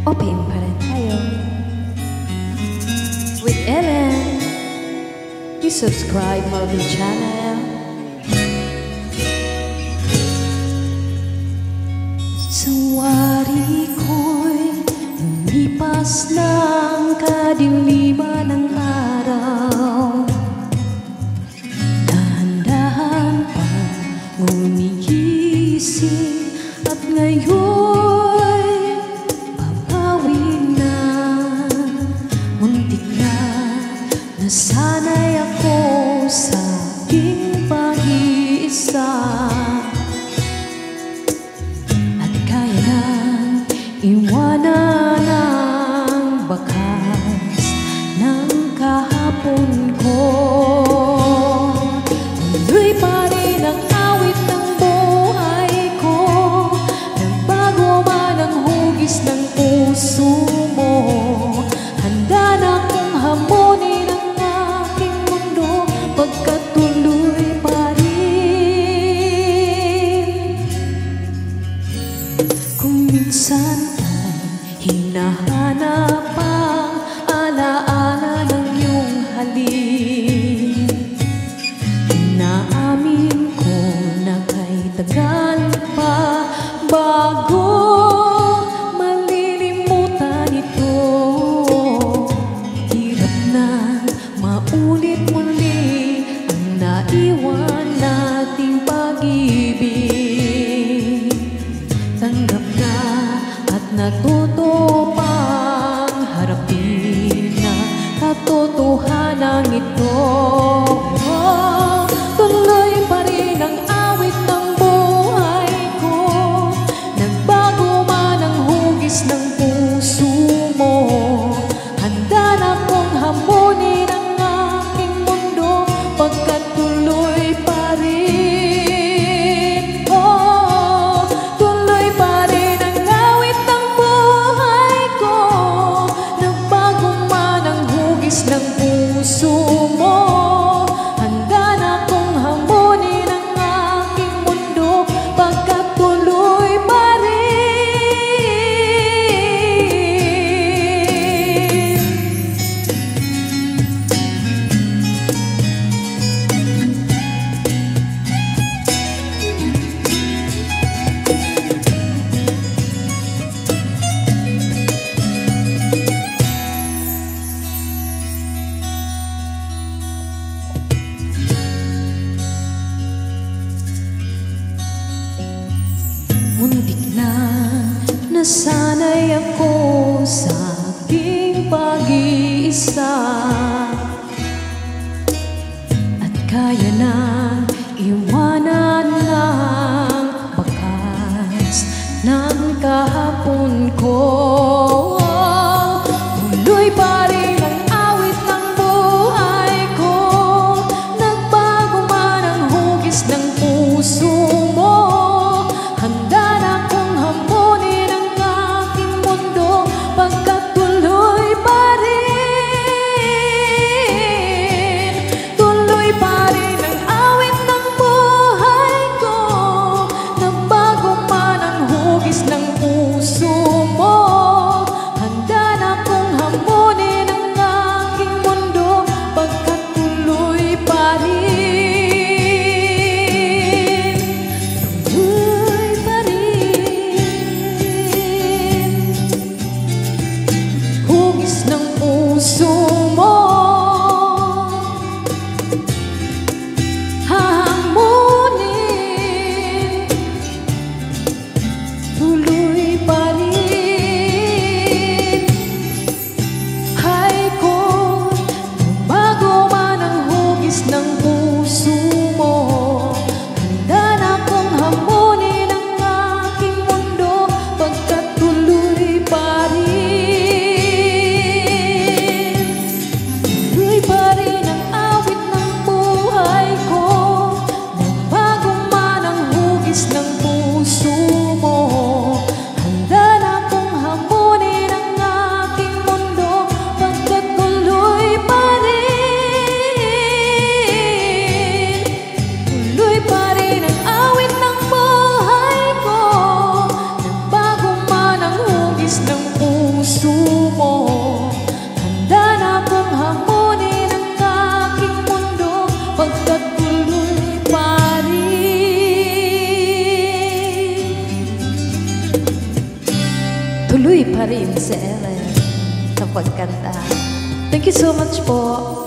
Open pa rin tayo with Ellen. Please subscribe Marvin Channel. Sa wari ko'y lumipas ng kadiliman ng araw, dahan-dahan pang gumigising at ngayon'y babawin na. Muntik na nasanay ako sa aking pag-iisa, at kaya nang iwanan ang bakas ng kahapon ko. Tuloy pa rin ang awit ng buhay ko, nagbago man ang hugis ng puso mo. Handa na kong hamunin ang aking mundo, pagkat tuloy pa rin. Kung minsan ay hinahanap ang alaala ng iyong halik, inaamin ko na kay tagal pa bago malilimutan ito. Hirap na maulit muli ang naiwan nating pag-ibig. Tanggap na at natuto pang harapin na katotohanan ito. Tuloy pa rin ang awit ng buhay ko, nagbago man ang hugis ng puso mo. Handa na kong hamunin ang aking mundo, pagkat tuloy pa rin. Oh, tuloy pa rin ang awit ng buhay ko, nagbago man ang hugis ng puso mo. Handa na kong hamunin ang aking mundo, pagkat tuloy pa rin. Muntik na nasanay ako sa aking pag-iisa, at kaya nang iwanan ang bakas ng kahapon ko. Tuloy pa rin ang awit ng buhay ko, nagbago man ang hugis ng puso mo. Handa na kong hamunin ang aking mundo, pagkat tuloy pa rin. Tuloy pa rin ang awit ng buhay ko, nagbago man ang hugis ng puso mo. tuloy pa rin si Ellen sa pagkanta. Thank you so much po.